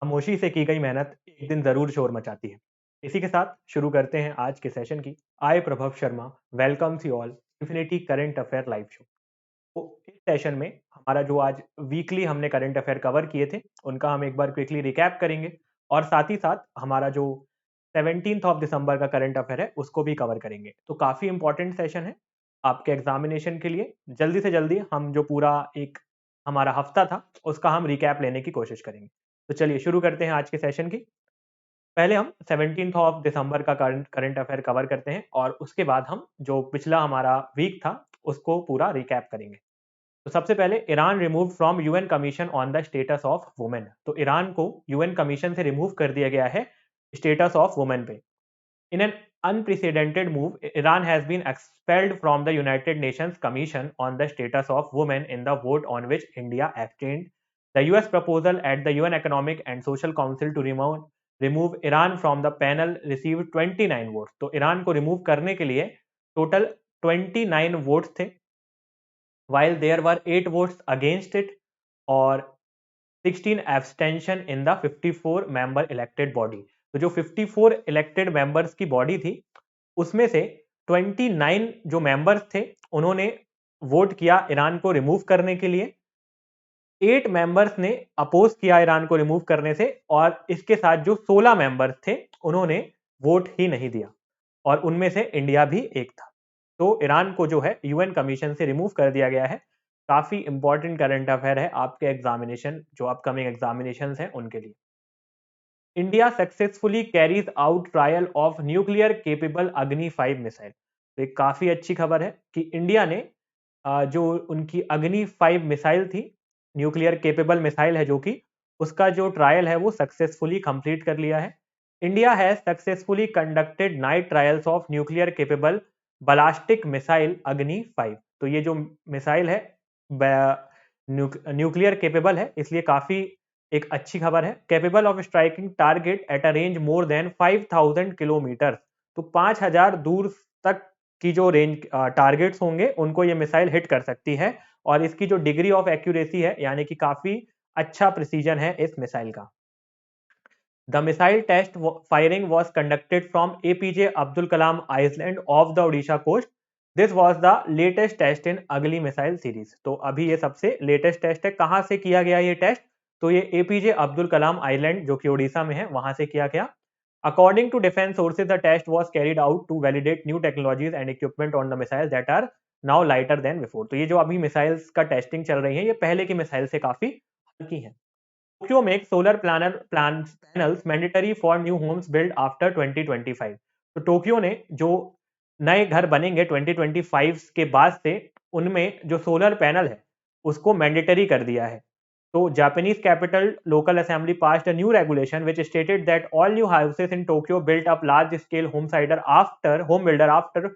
खामोशी से की गई मेहनत एक दिन जरूर शोर मचाती है। इसी के साथ शुरू करते हैं आज के सेशन की। I Prabhav Sharma welcomes you all infinity current affair live show. तो इस सेशन में हमारा जो आज वीकली हमने करंट अफेयर कवर किए थे उनका हम एक बार क्विकली रिकैप करेंगे और साथ ही साथ हमारा जो 17 ऑफ दिसंबर का करंट अफेयर है उसको भी कवर करेंगे। तो काफ़ी इंपॉर्टेंट सेशन है आपके एग्जामिनेशन के लिए। जल्दी से जल्दी हम जो पूरा एक हमारा हफ्ता था उसका हम रिकैप लेने की कोशिश करेंगे। तो चलिए शुरू करते हैं आज के सेशन की। पहले हम 17 ऑफ दिसंबर का करंट करंट अफेयर कवर करते हैं और उसके बाद हम जो पिछला हमारा वीक था उसको पूरा रिकैप करेंगे। तो सबसे पहले Iran remove from UN commission on the status of women. तो ईरान को यूएन कमीशन से रिमूव कर दिया गया है स्टेटस ऑफ वुमेन पे। In an unprecedented move, Iran has been expelled from the United Nations Commission on the Status of Women in the vote on which India abstained. The US proposal at the UN Economic and Social Council to remove Iran from the panel received 29 votes. तो Iran को remove करने के लिए total 29 votes थे, while there were 8 votes against it और 16 abstention in the 54 member elected body। तो जो 54 elected members की बॉडी थी उसमें से 29 जो मेंबर्स थे उन्होंने वोट किया ईरान को रिमूव करने के लिए। 8 मेंबर्स ने अपोज किया ईरान को रिमूव करने से और इसके साथ जो 16 मेंबर्स थे उन्होंने वोट ही नहीं दिया और उनमें से इंडिया भी एक था। तो ईरान को जो है यूएन कमीशन से रिमूव कर दिया गया है। काफी इंपॉर्टेंट करंट अफेयर है आपके एग्जामिनेशन जो अपकमिंग एग्जामिनेशन हैं उनके लिए। India successfully carries out trial of nuclear capable अग्नि 5 मिसाइल। तो एक काफी अच्छी खबर है कि इंडिया ने जो उनकी अग्नि 5 मिसाइल थी, न्यूक्लियर केपेबल मिसाइल है जो कि उसका जो ट्रायल है वो सक्सेसफुली कंप्लीट कर लिया है। India has successfully conducted night trials of nuclear capable ballistic missile अग्नि 5। तो ये जो मिसाइल है न्यूक्लियर केपेबल है इसलिए काफी एक अच्छी खबर है। Capable of striking target at a range more than 5000 kilometre. तो 5000 दूर तक की जो रेंज टारगेट्स होंगे उनको ये मिसाइल हिट कर सकती है और इसकी जो डिग्री ऑफ एक्यूरेसी है यानी कि काफी अच्छा प्रिसीजन है इस मिसाइल का। The missile test firing was conducted from APJ Abdul Kalam Island off the Odisha coast. This was the latest test in अगली मिसाइल सीरीज। तो अभी ये सबसे लेटेस्ट टेस्ट है। कहां से किया गया ये टेस्ट? तो ये एपीजे अब्दुल कलाम आइलैंड जो कि ओडिशा में है वहां से किया गया। According to defense sources, the test was carried out to validate new technologies and equipment on the missiles that are now lighter than before। तो ये जो अभी मिसाइल्स का टेस्टिंग चल रही है ये पहले की मिसाइल से काफी हल्की है। Tokyo make solar panels mandatory for new homes build after 2025। तो टोक्यो ने जो नए घर बनेंगे 2025 के बाद से उनमें जो सोलर पैनल है उसको मैंडेटरी कर दिया है। तो Japanese capital local assembly passed a new regulation which stated that all new houses in Tokyo built up large scale home builder after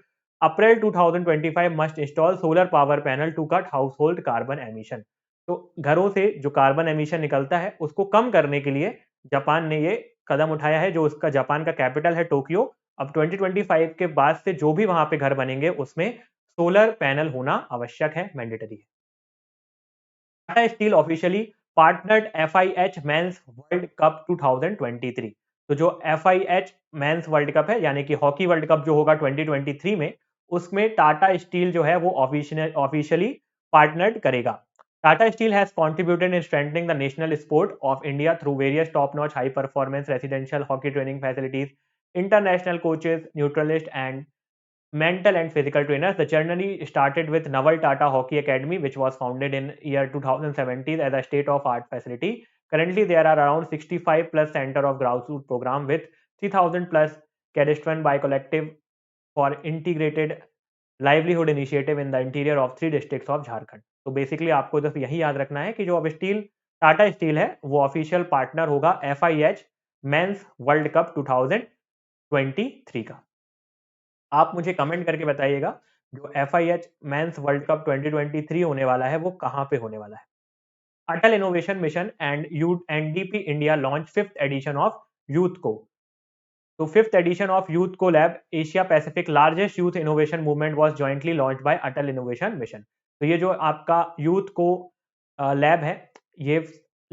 April 2025 must install solar power panel to cut household carbon emission. तो घरों से जो carbon emission निकलता है उसको कम करने के लिए जापान ने ये कदम उठाया है। जो उसका जापान का कैपिटल है टोक्यो, अब 2025 के बाद से जो भी वहां पे घर बनेंगे उसमें सोलर पैनल होना आवश्यक है, मैंडेटरी है। Tata steel officially partnered FIH mains world cup 2023। तो जो एफआईएच मेंस वर्ल्ड कप है यानी कि हॉकी वर्ल्ड कप जो होगा 2023 में उसमें टाटा स्टील जो है वो ऑफिशियली पार्टनर्ड करेगा। Tata Steel has contributed in strengthening the national sport of India through various top-notch high-performance residential hockey training facilities, international coaches, neutralists, and mental and physical trainers. The journey started with Naval Tata Hockey Academy, which was founded in year 2017 as a state-of-art facility. Currently, there are around 65 plus center of grassroots program with 3000 plus cadets run by collective for integrated livelihood initiative in the interior of 3 districts of Jharkhand. तो basically आपको बस यही याद रखना है कि जो अब स्टील टाटा स्टील है वो ऑफिशियल पार्टनर होगा एफआईएच मेंस वर्ल्ड कप 2023 का। आप मुझे कमेंट करके बताइएगा जो एफआईएच मेंस वर्ल्ड कप 2023 होने वाला है वो कहां पे होने वाला है। Atal innovation mission and NDP India launch 5th edition of youth को। तो 5th edition of Youth Co Lab Asia Pacific largest youth innovation movement was jointly launched by Atal Innovation Mission। तो ये जो आपका यूथ को लैब है ये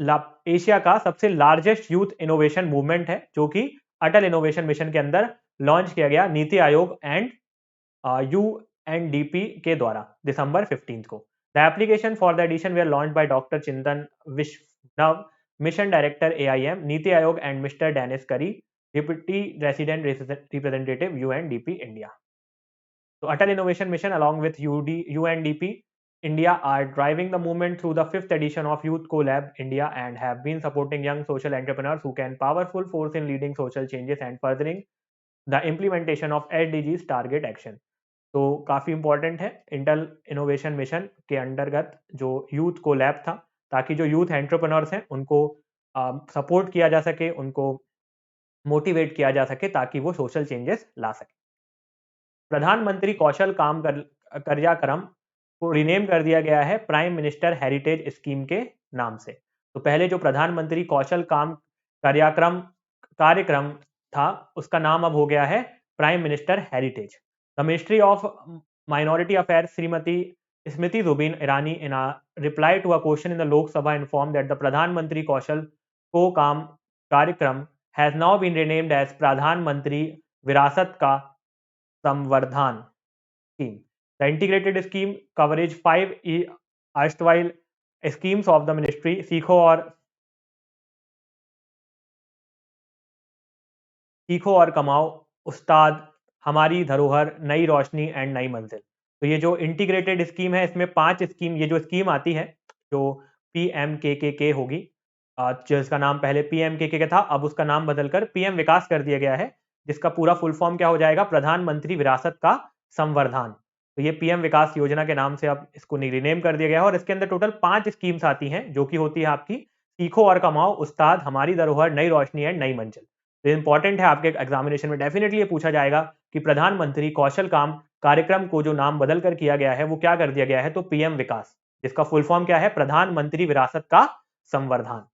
Asia का सबसे लार्जेस्ट यूथ इनोवेशन मूवमेंट है, जो कि अटल इनोवेशन मिशन के अंदर लॉन्च किया गया नीति आयोग एंड यूएनडीपी के द्वारा दिसंबर 15 को। The application for the edition were launch by doctor Chintan Vaishnav, mission director AIM NITI Aayog, and mister Dennis Curry, deputy resident representative UNDP India. So Atal Innovation Mission along with UNDP India are driving the movement through the 5th edition of Youth Collab India and have been supporting young social entrepreneurs who can powerful force in leading social changes and furthering the implementation of SDGs target action. तो काफ़ी important है Intel innovation mission के अंतर्गत जो youth को lab था, ताकि जो यूथ एंटरप्रेन्योर्स हैं उनको सपोर्ट किया जा सके, उनको मोटिवेट किया जा सके, ताकि वो सोशल चेंजेस ला सके। प्रधानमंत्री कौशल काम कार्यक्रम को रिनेम कर दिया गया है प्राइम मिनिस्टर हेरिटेज स्कीम के नाम से। तो पहले जो प्रधानमंत्री कौशल काम कार्यक्रम था, उसका नाम अब हो गया है prime minister heritage. The ministry of minority affairs Shrimati Smriti Zubin Irani in a reply to a question in the Lok Sabha inform that the Pradhan Mantri Kaushal ko Kaam Karyakram has now been renamed as Pradhan Mantri Virasat का संवर्धन scheme. The integrated scheme coverage 5 erstwhile schemes of the ministry सीखो और कमाओ, उस्ताद, हमारी धरोहर, Nai Roshni and नई मंजिल। तो ये जो इंटीग्रेटेड स्कीम है, इसमें 5 स्कीम, ये जो स्कीम आती है जो PMKKK होगी, जिसका नाम पहले PMKK था, अब उसका नाम बदलकर PM विकास कर दिया गया है, जिसका पूरा फुल फॉर्म क्या हो जाएगा, प्रधानमंत्री विरासत का संवर्धन। तो ये पीएम विकास योजना के नाम से अब इसको रिनेम कर दिया गया है, और इसके अंदर टोटल 5 स्कीम्स आती हैं, जो कि होती है आपकी सीखो और कमाओ, उस्ताद, हमारी धरोहर, नई रोशनी एंड नई मंजिल। तो इंपॉर्टेंट है, आपके एग्जामिनेशन में डेफिनेटली ये पूछा जाएगा कि प्रधानमंत्री कौशल काम कार्यक्रम को जो नाम बदल कर किया गया है वो क्या कर दिया गया है, तो पीएम विकास, जिसका फुल फॉर्म क्या है, प्रधानमंत्री विरासत का संवर्धन।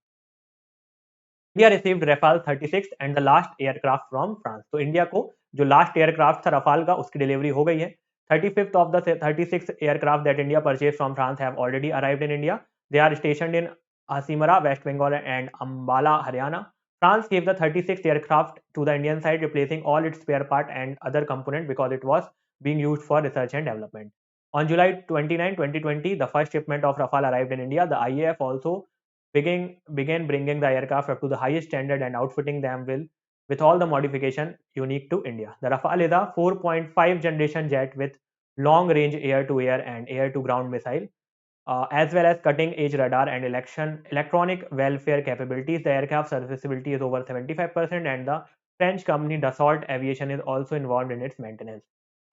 India received Rafale 36 and the last aircraft from France. तो इंडिया को जो लास्ट एयरक्राफ्ट था रफाल का, उसकी डिलीवरी हो गई है। 35th of the 36 aircraft that India purchased from France have already arrived in India. They are stationed in Asimara, West Bengal and Ambala, Haryana. France gave the 36th aircraft to the Indian side, replacing all its spare part and other component because it was being used for research and development. On July 29, 2020, the first shipment of Rafale arrived in India. The IAF also began bringing the aircraft up to the highest standard and outfitting them with all the modification unique to India. The Rafale is a 4.5 generation jet with long range air to air and air to ground missile, as well as cutting edge radar and electronic warfare capabilities. The aircraft serviceability is over 75%, and the French company Dassault Aviation is also involved in its maintenance.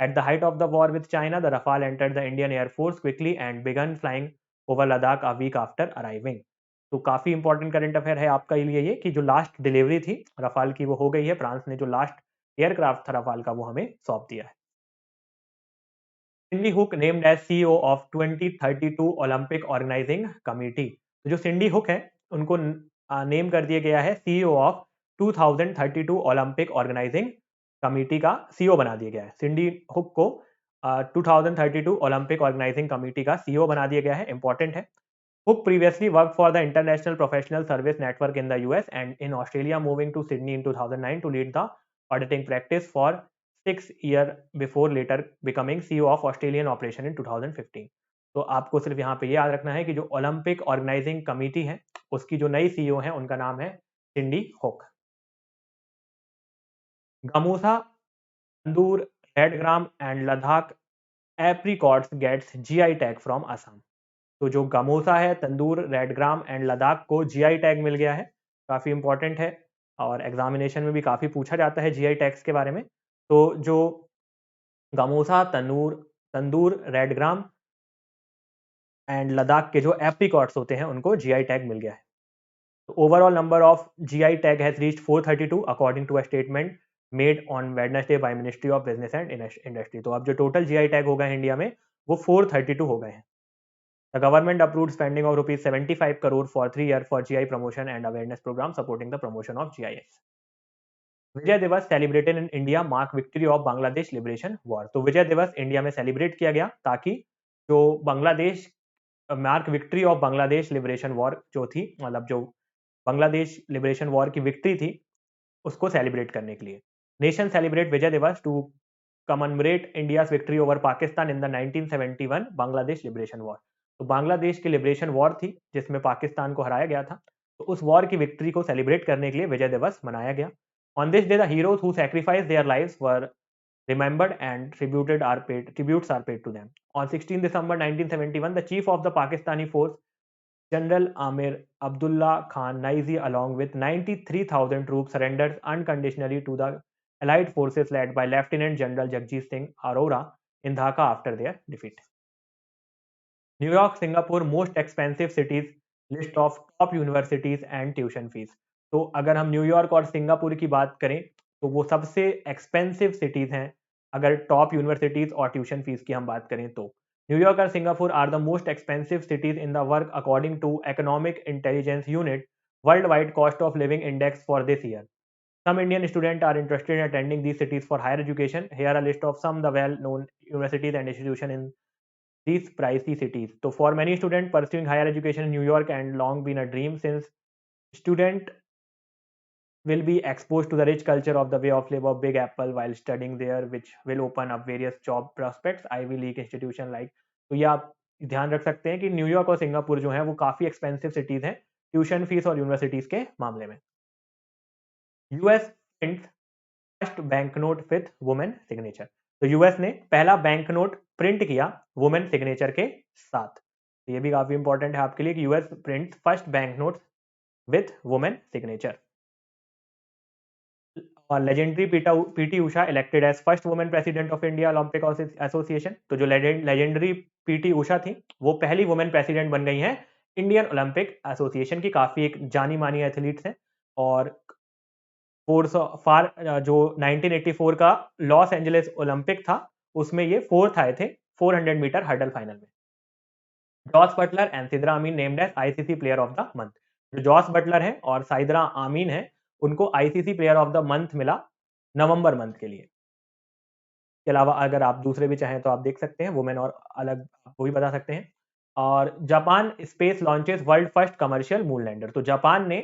At the height of the war with China, the Rafale entered the Indian Air Force quickly and began flying over Ladakh a week after arriving. तो काफ़ी important current affair है आपका लिए ये कि जो last delivery थी Rafale की वो हो गई है, फ्रांस ने जो लास्ट एयरक्राफ्ट था रफाल का वो हमें सौंप दिया है। Cindy Hook named as CEO of 2032 Olympic organising committee. तो जो सिंडी हुक है उनको नेम कर दिया गया है CEO of 2032 Olympic organising committee का सीईओ बना दिया गया है। सिंडी हुक को 2032 ओलंपिक ऑर्गेनाइजिंग कमेटी का सीईओ बना दिया गया है, इंपॉर्टेंट है। Hook previously worked for the International Professional Service Network in the US and in Australia, moving to Sydney in 2009 to lead the auditing practice for 6 years before later becoming CEO of Australian operation in 2015. तो आपको सिर्फ यहाँ पे याद रखना है कि जो ओलंपिक ऑर्गेनाइजिंग कमेटी है उसकी जो नई सीईओ है उनका नाम है Cindy Hook. Gamusa, Tandur, red gram and Ladakh apricots gets GI tag from Assam. तो जो गामोसा है, तंदूर, रेडग्राम एंड लद्दाख को जीआई टैग मिल गया है, काफ़ी इंपॉर्टेंट है और एग्जामिनेशन में भी काफ़ी पूछा जाता है जीआई टैग्स के बारे में। तो जो गामोसा, तंदूर, रेडग्राम एंड लद्दाख के जो एप्रिकॉट्स होते हैं उनको जीआई टैग मिल गया है। तो overall number of GI tag has reached 432 according to a statement made on Wednesday by ministry of business and industry. तो अब जो टोटल जीआई टैग हो गए इंडिया में वो 432 हो गए हैं। The government approved spending of rupees 75 crore for 3 years for GI promotion and awareness program supporting the promotion of GIS. विजय दिवस celebrated in India mark victory of Bangladesh liberation war. तो विजय दिवस इंडिया में सेलिब्रेट किया गया ताकि जो Bangladesh mark victory of Bangladesh liberation war जो थी, मतलब जो बांग्लादेश लिबरेशन वॉर की विक्ट्री थी, उसको सेलिब्रेट करने के लिए। Nation celebrate Vijay Diwas to commemorate India's victory over Pakistan in the 1971 Bangladesh liberation war. तो बांग्लादेश की लिबरेशन वॉर थी जिसमें पाकिस्तान को हराया गया था, तो उस वॉर की विक्ट्री को सेलिब्रेट करने के लिए विजय दिवस मनाया गया। On this day the heroes who sacrifice their lives were remembered and tributes are paid to them. On 16 December 1971, the chief of the Pakistani force, General Amir Abdullah Khan Naizi, along with 93,000 troops, surrendered unconditionally to the Allied forces led by Lieutenant General Jagjit Singh Arora in Dhaka after their defeat. New York, Singapore, most expensive cities, list of top universities and tuition fees. तो अगर हम New York और Singapore की बात करें तो वो सबसे एक्सपेंसिव सिटीज हैं अगर टॉप यूनिवर्सिटीज और ट्यूशन फीस की हम बात करें तो। न्यूयॉर्क और Singapore are the most expensive cities in the work according to economic intelligence unit worldwide cost of living index for this year. Some Indian students are interested in attending these cities for higher education. Here are a list of some of the well-known universities and institutions in these pricey cities. So for many students pursuing higher education in New York and long been a dream since student will be exposed to the rich culture of the way of life of Big Apple while studying there, which will open up various job prospects. Ivy League institution like, तो ये आप ध्यान रख सकते हैं कि New York और Singapore जो है वो काफी एक्सपेंसिव सिटीज हैं ट्यूशन फीस और यूनिवर्सिटीज के मामले में। US first bank note with women signature. तो यूएस ने पहला बैंक नोट प्रिंट किया वुमेन सिग्नेचर के साथ। तो ये भी काफी इंपॉर्टेंट है आपके लिए कि US print first bank note with women signature. और legendary PT Usha elected as first women president of India Olympic association. तो जो लेजेंडरी पीटी उषा थी वो पहली वुमेन प्रेसिडेंट बन गई हैं इंडियन ओलंपिक एसोसिएशन की। काफी एक जानी मानी एथलीट्स हैं और जो 1984 का लॉस एंजलिस ओलंपिक था उसमें ये फोर्थ आए थे 400 मीटर हर्डल फाइनल में। Jos Buttler and Sidra Amin named as ICC player of the month. जो जॉस बटलर हैं और साइदरा आमीन हैं उनको ICC player of the month मिला नवंबर मंथ के लिए। के अलावा अगर आप दूसरे भी चाहें तो आप देख सकते हैं वुमेन और अलग वो भी बता सकते हैं। और Japan space launches world first commercial moon lander. तो जापान ने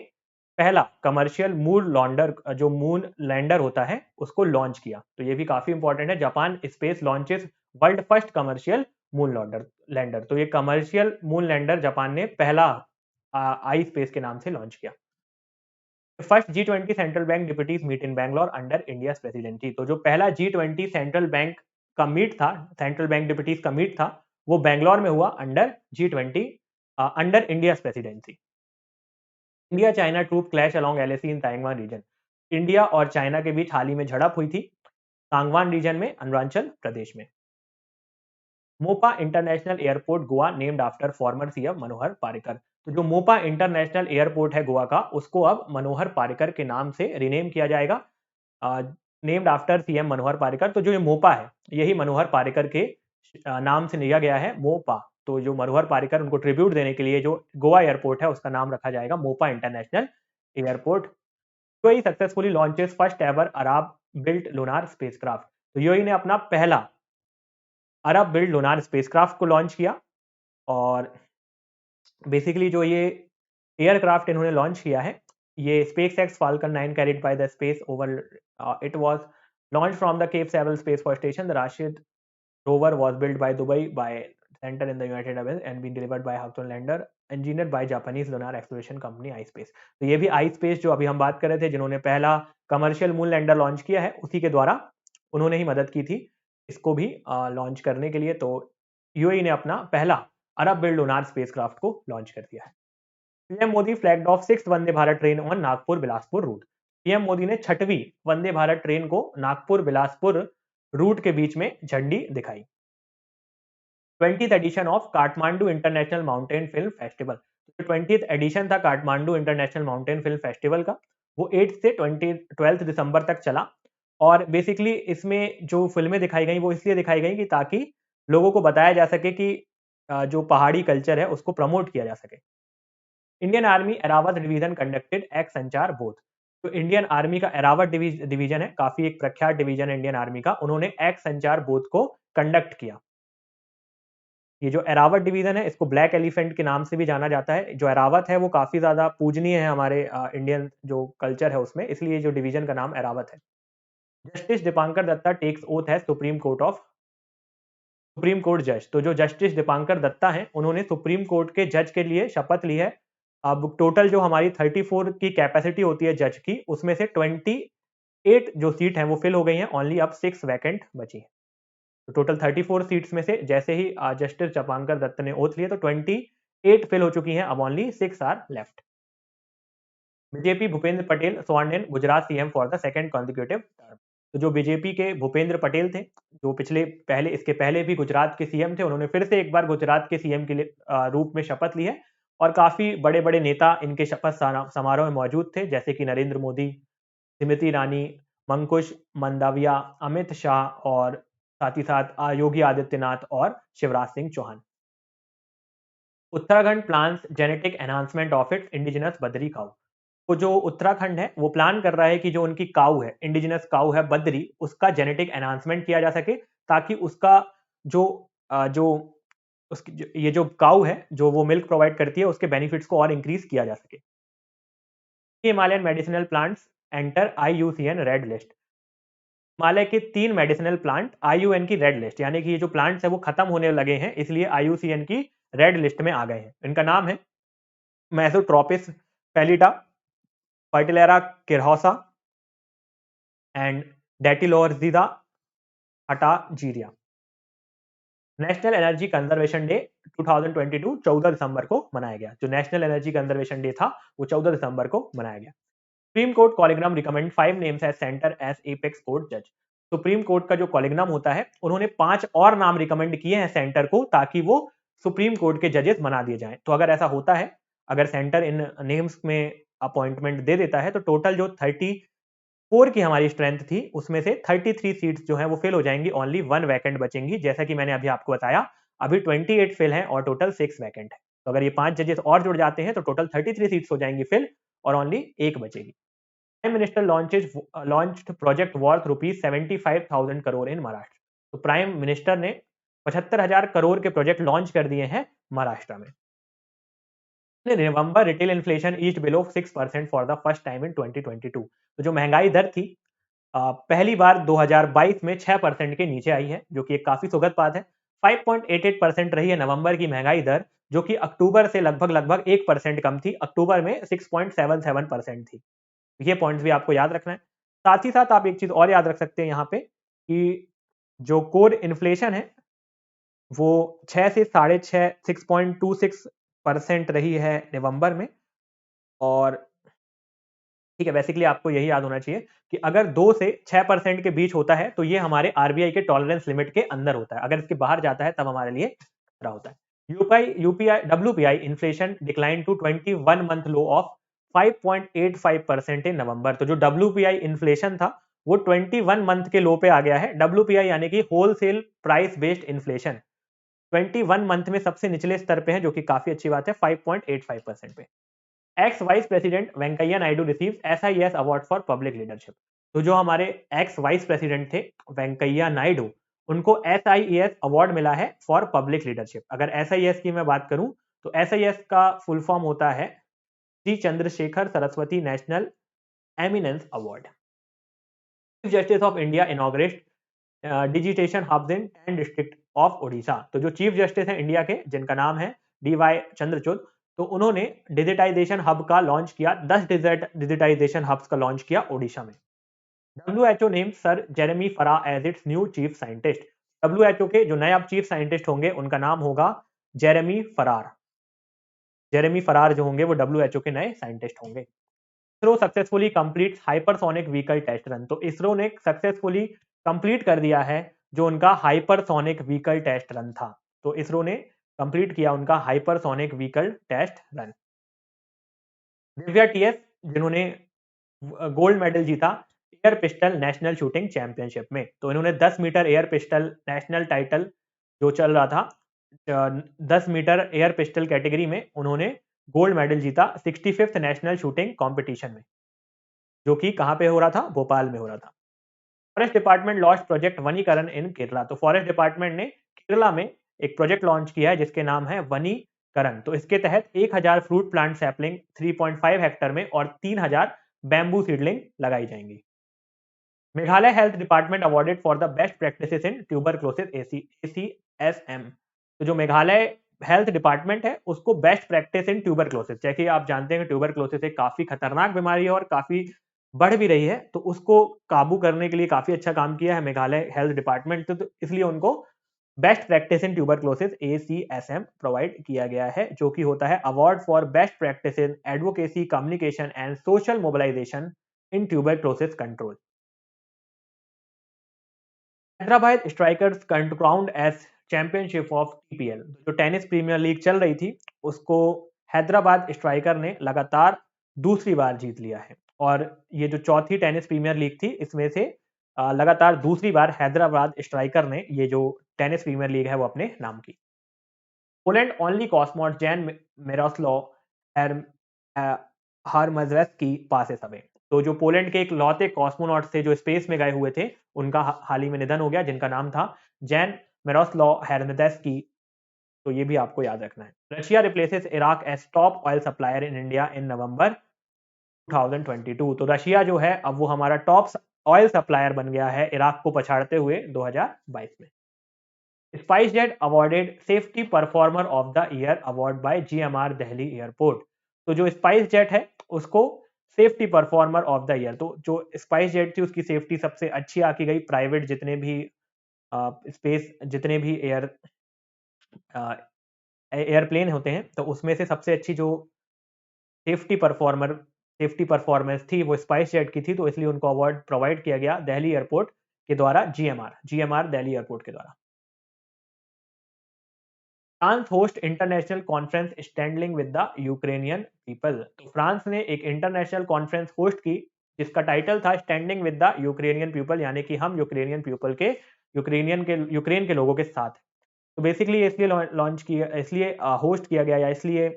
पहला कमर्शियल मून लैंडर जो मून लैंडर होता है उसको लॉन्च किया। तो ये भी काफी इंपॉर्टेंट है, Japan space launches world first commercial moon lander. तो ये कमर्शियल मून लैंडर जापान ने पहला आई स्पेस के नाम से लॉन्च किया। First G20 central bank deputies meet in Bangalore under India presidency. तो जो पहला G20 सेंट्रल बैंक का मीट था, सेंट्रल बैंक डिप्यूटीज का मीट था, वो बैंगलोर में हुआ under G20 under India presidency. India China troop clash along LAC in Tawang region. India और चाइना के बीच हाल ही में झड़प हुई थी तांगवान रीजन में अरुणाचल प्रदेश में। Mopa international airport Goa named after former CM Manohar Parrikar. तो जो मोपा इंटरनेशनल एयरपोर्ट है गोवा का उसको अब मनोहर पारिकर के नाम से रिनेम किया जाएगा, named after CM Manohar Parrikar. तो जो ये मोपा है यही मनोहर पारिकर के नाम से लिया गया है मोपा। तो जो मनोहर पारिकर उनको ट्रिब्यूट देने के लिए जो गोवा एयरपोर्ट है उसका नाम रखा जाएगा Mopa international airport. UAE successfully launches first ever Arab built lunar spacecraft. तो यूएई ने अपना पहला अरब बिल्ड लूनार स्पेसक्राफ्ट को लॉन्च किया और बेसिकली जो ये एयरक्राफ्ट इन्होंने लॉन्च किया है ये SpaceX Falcon 9 carried by the space over it was launch from the Cape सेवल space force station. The Rashid rover was built by Dubai by centre in the United Arab and been delivered by Hakuto lander engineered by Japanese lunar exploration company ispace. तो ये भी आई space जो अभी हम बात कर रहे थे जिन्होंने पहला कमर्शियल मून लैंडर लॉन्च किया है उसी के द्वारा उन्होंने ही मदद की थी इसको भी लॉन्च करने के लिए। तो यूएई ने अपना पहला अरब बिल्ड लूनार स्पेसक्राफ्ट को लॉन्च कर दिया है। PM Modi flagged off 6th Vande Bharat train on Nagpur Bilaspur route. PM Modi ने 6वीं वंदे भारत ट्रेन को नागपुर बिलासपुर रूट के बीच में झंडी दिखाई। 20th edition of Kathmandu international mountain film festival. 20th edition था Kathmandu international mountain film festival का, वो 8 से 12 दिसंबर तक चला। और बेसिकली इसमें जो फिल्में दिखाई गई वो इसलिए दिखाई गई कि ताकि लोगों को बताया जा सके कि जो पहाड़ी कल्चर है उसको प्रमोट किया जा सके। Indian army Airavat division conducted x संचार बोथ। तो इंडियन आर्मी का एरावत डिवीजन है, काफी एक प्रख्यात डिवीजन है इंडियन आर्मी का, उन्होंने एक्स संचार बोथ को कंडक्ट किया। ये जो एरावत डिवीजन है इसको ब्लैक एलिफेंट के नाम से भी जाना जाता है। जो एरावत है वो काफी ज्यादा पूजनीय है हमारे इंडियन जो कल्चर है उसमें, इसलिए जो डिवीजन का नाम एरावत है। Justice Dipankar Datta takes oath है सुप्रीम कोर्ट जज। तो जो जस्टिस दीपांकर दत्ता हैं उन्होंने सुप्रीम कोर्ट के जज के लिए शपथ ली है। अब टोटल जो हमारी 34 की कैपेसिटी होती है जज की, उसमें से 28 जो सीट हैं वो फिल हो गई हैं, ओनली अब 6 वैकेंट बची हैं। तो टोटल 34 सीट्स में से जैसे ही जस्टिस दीपांकर दत्त ने ओथ लिए तो 28 फिल हो चुकी हैं, अब only 6 are left. BJP Bhupendra Patel sworn in Gujarat CM for the second consecutive term. तो जो बीजेपी के भूपेंद्र पटेल थे, जो इसके पहले भी गुजरात के सीएम थे, उन्होंने फिर से एक बार गुजरात के सीएम के लिए रूप में शपथ ली है। और काफी बड़े बड़े नेता इनके शपथ समारोह में मौजूद थे, जैसे कि नरेंद्र मोदी, स्मृति ईरानी, मंकुश मंडाविया, अमित शाह और साथ ही साथ योगी आदित्यनाथ और Shivraj Singh Chouhan. Uttarakhand plans genetic enhancement of its indigenous Badri cow. तो जो उत्तराखंड है वो प्लान कर रहा है कि जो उनकी काऊ है, इंडिजिनस काऊ है बद्री, उसका जेनेटिक एनहांसमेंट किया जा सके, ताकि उसका जो जो ये जो काऊ है जो वो मिल्क प्रोवाइड करती है उसके बेनिफिट्स को और इंक्रीज किया जा सके। Himalayan medicinal plants enter IUCN red list. Himalaya के 3 मेडिसिनल प्लांट आईयूएन की रेड लिस्ट, यानी कि ये जो प्लांट्स है वो खत्म होने लगे हैं, इसलिए आईयूसीएन की रेड लिस्ट में आ गए हैं। इनका नाम है मेसोट्रोपिस फेलिडा, फर्टिलेरा किरहोसा एंड डेटिलोरजिदा अटाजीरिया। नेशनल एनर्जी कंजर्वेशन डे 2022 14 दिसंबर को मनाया गया। जो नेशनल एनर्जी कंजर्वेशन डे था वो 14 दिसंबर को मनाया गया। Supreme Court collegium recommend 5 names as centre as apex court जज। सुप्रीम कोर्ट का जो कॉलिग्राम होता है, उन्होंने 5 और नाम रिकमेंड किए हैं सेंटर को, ताकि वो सुप्रीम कोर्ट के जजेस बना दिए जाएं। तो अगर ऐसा होता है, अगर सेंटर इन नेम्स में अपॉइंटमेंट दे देता है, तो टोटल जो 34 की हमारी स्ट्रेंथ थी उसमें से 33 सीट्स जो हैं वो फिल हो जाएंगी, ओनली 1 वैकेंट बचेंगी। जैसा कि मैंने अभी आपको बताया, अभी 28 फिल हैं और टोटल 6 वैकेंट है। तो अगर ये 5 जजेस और जुड़ जाते हैं तो टोटल 33 सीट्स हो जाएंगी फिल और ओनली 1 बचेगी। Prime minister launched project worth ₹75,000 crore in Maharashtra. तो प्राइम मिनिस्टर ने 75,000 करोड़ के प्रोजेक्ट लॉन्च कर दिए हैं महाराष्ट्र में। November retail inflation eased below 6% for the first time in 2022। तो जो महंगाई दर थी पहली बार 2022 में 6% के नीचे आई है, जो कि एक काफी सुखद बात है। 5.88% रही है नवंबर की महंगाई दर, जो कि अक्टूबर से लगभग 1% कम थी। अक्टूबर में 6.77% थी। ये पॉइंट्स भी आपको याद रखना है। साथ ही साथ आप एक चीज और याद रख सकते हैं यहाँ पे, कि जो कोर इन्फ्लेशन है वो 6 से 6.5 6.26% रही है नवंबर में। और ठीक है, बेसिकली आपको यही याद होना चाहिए कि अगर 2 से 6% के बीच होता है तो ये हमारे आरबीआई के टॉलरेंस लिमिट के अंदर होता है। अगर इसके बाहर जाता है तब हमारे लिए खतरा होता है। UPI WPI inflation decline to 21 month low of 5.85% in November. तो जो डब्ल्यूपीआई इन्फ्लेशन था वो 21 मंथ के लो पे आ गया है। डब्ल्यूपीआई यानी कि wholesale price based inflation 21 month में सबसे निचले स्तर पे है, जो कि काफी अच्छी बात है, 5.85% पे। X vice president Venkaiah Naidu receives SIS award for public leadership. तो जो हमारे एक्स वाइस प्रेसिडेंट थे वेंकैया नायडू, उनको एसआईएस अवार्ड मिला है फॉर पब्लिक लीडरशिप। अगर एसआईएस की मैं बात करूं तो एसआईएस का फुल फॉर्म होता है Shri Chandrashekhar Saraswati national eminence award. Chief justice of India inaugurate digitisation hubs in 10 district of Odisha. तो जो चीफ जस्टिस हैं इंडिया के, जिनका नाम है डीवाई चंद्रचूड़, तो उन्होंने डिजिटाइजेशन हब का लॉन्च किया, 10 डिजिटाइजेशन हब्स का लॉन्च किया ओडिशा में। WHO name sir Jeremy Farrar as its new chief scientist. WHO के जो नए अब चीफ साइंटिस्ट होंगे उनका नाम होगा जेरेमी फरार। जेरेमी फरार जो होंगे वो WHO के नए साइंटिस्ट होंगे। ISRO successfully complete hypersonic vehicle test run. तो इसरो ने सक्सेसफुली कंप्लीट कर दिया है जो उनका हाइपरसोनिक व्हीकल टेस्ट रन था। तो इसरो ने कंप्लीट किया उनका hypersonic vehicle test run. Divya TS, जिन्होंने गोल्ड मेडल जीता air pistol national shooting championship में। तो इन्होंने 10 metre air pistol national title जो चल रहा था, 10 मीटर एयर पिस्टल कैटेगरी में उन्होंने गोल्ड मेडल जीता 65th नेशनल शूटिंग कॉम्पिटिशन में, जो कि कहां पे हो रहा था, भोपाल में हो रहा था। फॉरेस्ट डिपार्टमेंट लॉन्च प्रोजेक्ट वनीकरण इन केरला। तो फॉरेस्ट डिपार्टमेंट ने केरला में एक प्रोजेक्ट लॉन्च किया है जिसके नाम है वनीकरण। तो इसके तहत 1000 फ्रूट प्लांट सैपलिंग 3.5 हेक्टर में और 3000 बैम्बू सीडलिंग लगाई जाएंगी। Meghalaya health department awarded for the best practices in tuberculosis ACSM। तो जो मेघालय हेल्थ डिपार्टमेंट है उसको बेस्ट प्रैक्टिस इन ट्यूबरक्लोसिस, जैसे कि आप जानते हैं कि ट्यूबरक्लोसिस एक काफी खतरनाक बीमारी है और काफी बढ़ भी रही है, तो उसको काबू करने के लिए काफी अच्छा काम किया है मेघालय हेल्थ डिपार्टमेंट। तो इसलिए उनको best practice in tuberculosis ACSM provide किया गया है, जो कि होता है award for best practice in advocacy communication and social mobilisation in tuberculosis control. Hyderabad strikers crowned as championship of TPL। जो टेनिस प्रीमियर लीग चल रही थी उसको हैदराबाद स्ट्राइकर ने लगातार दूसरी बार जीत लिया है, और ये जो चौथी टेनिस प्रीमियर लीग थी इसमें से लगातार दूसरी बार हैदराबाद स्ट्राइकर ने ये जो टेनिस प्रीमियर लीग है वो अपने नाम की। Poland only cosmonaut Jan Miroslaw Hermaszewski passes away. तो जो पोलैंड के एक लौते कॉस्मोनॉट थे जो स्पेस में गए हुए थे, उनका हाल ही में निधन हो गया, जिनका नाम था जैन मिरोस्लाव हरमज़वेस्की। तो ये भी आपको याद रखना है। Russia replaces Iraq as top oil supplier in India in November 2022। तो रशिया जो है अब वो हमारा टॉप ऑयल सप्लायर बन गया है इराक को पछाड़ते हुए 2022 में। Spice jet awarded safety performer of the year award bye GMR Delhi airport. तो जो स्पाइस जेट है उसको safety performer of the year, तो जो स्पाइस जेट थी उसकी सेफ्टी सबसे अच्छी आकी गई। प्राइवेट जितने भी स्पेस जितने भी एयरप्लेन होते हैं तो उसमें से सबसे अच्छी जो सेफ्टी परफॉर्मर सेफ्टी परफॉर्मेंस थी वो स्पाइस जेट की थी, तो इसलिए उनको अवार्ड प्रोवाइड किया गया दिल्ली एयरपोर्ट के द्वारा, GMR दिल्ली एयरपोर्ट के द्वारा। France host international conference standing with the Ukrainian people. तो फ्रांस ने एक इंटरनेशनल कॉन्फ्रेंस होस्ट की जिसका टाइटल था standing with the Ukrainian people, यानी कि हम यूक्रेन के लोगों के साथ। तो बेसिकली इसलिए लॉन्च किया, इसलिए होस्ट किया गया या इसलिए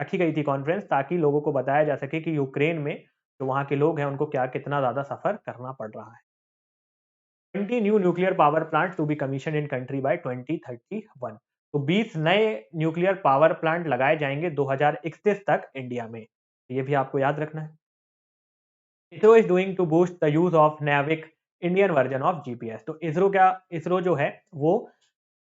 रखी गई थी कॉन्फ्रेंस ताकि लोगों को बताया जा सके कि यूक्रेन में जो वहाँ के लोग हैं उनको क्या कितना ज़्यादा सफ़र करना पड़ रहा है। 20 new nuclear power plant to be commission in country by 2031। तो 20 नए न्यूक्लियर पावर प्लांट लगाए जाएंगे 2031 तक इंडिया में। ये भी आपको याद रखना है। ISRO is doing to boost the use of NavIC Indian version of GPS। तो इसरो जो है वो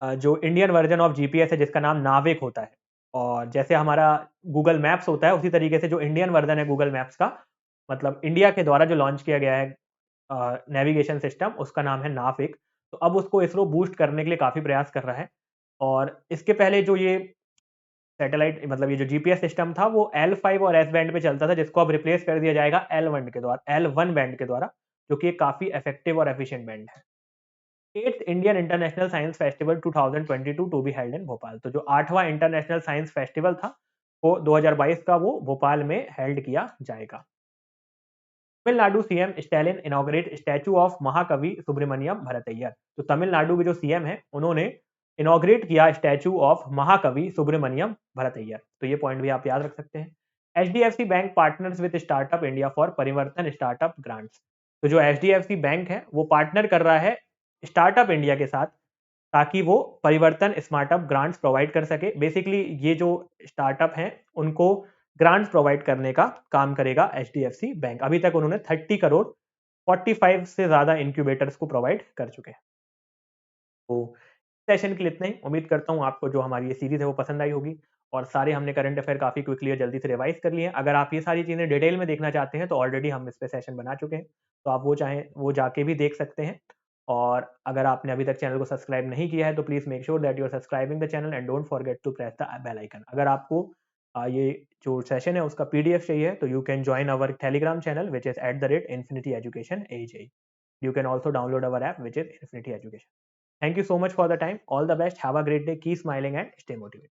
जो इंडियन वर्जन ऑफ GPS है जिसका नाम नाविक होता है, और जैसे हमारा गूगल मैप्स होता है उसी तरीके से जो इंडियन वर्जन है गूगल मैप्स का, मतलब इंडिया के द्वारा जो लॉन्च किया गया है नेविगेशन सिस्टम, उसका नाम है नाविक। तो अब उसको इसरो बूस्ट करने के लिए काफ़ी प्रयास कर रहा है। और इसके पहले जो ये सैटेलाइट मतलब ये जो GPS सिस्टम था वो L5 और S बैंड पे चलता था, जिसको अब रिप्लेस कर दिया जाएगा L1 बैंड के द्वारा, जो कि एक काफ़ी इफेक्टिव और एफिशिएंट बैंड है। 8th Indian international science festival 2022 to be held in Bhopal. तो जो 8वां इंटरनेशनल साइंस फेस्टिवल था वो 2022 का वो भोपाल में हेल्ड किया जाएगा। Tamil Nadu CM Stalin inaugurate statue of महाकवि सुब्रमण्यम भरतैयर। तो तमिलनाडु के जो CM हैं उन्होंने इनॉग्रेट किया स्टैचू ऑफ महाकवि सुब्रमण्यम भरतैयर। तो ये पॉइंट भी आप याद रख सकते हैं। HDFC bank partners with startup India for परिवर्तन स्टार्टअप ग्रांट्स। तो जो HDFC बैंक है वो पार्टनर कर रहा है स्टार्टअप इंडिया के साथ ताकि वो परिवर्तन स्टार्टअप ग्रांट्स प्रोवाइड कर सके। बेसिकली ये जो स्टार्टअप हैं उनको ग्रांट्स प्रोवाइड करने का काम करेगा HDFC बैंक। अभी तक उन्होंने 30 करोड़ 45 से ज़्यादा इंक्यूबेटर्स को प्रोवाइड कर चुके हैं। तो सेशन के लिए इतना ही। उम्मीद करता हूँ आपको जो हमारी ये सीरीज़ है वो पसंद आई होगी, और सारे हमने करंट अफेयर काफ़ी क्विकली और जल्दी से रिवाइज़ कर लिए हैं। अगर आप ये सारी चीज़ें डिटेल में देखना चाहते हैं तो ऑलरेडी हम इस पे सेशन बना चुके हैं, तो आप वो चाहें वो जाके भी देख सकते हैं। और अगर आपने अभी तक चैनल को सब्सक्राइब नहीं किया है तो please make sure that you are subscribing the channel and don't forget to press the bell icon. अगर आपको ये जो सेशन है उसका PDF चाहिए तो you can join our Telegram channel which is @Infinity Education AJ। You can also download our app which is Infinity Education. Thank you so much for the time. All the best. Have a great day. Keep smiling and stay motivated.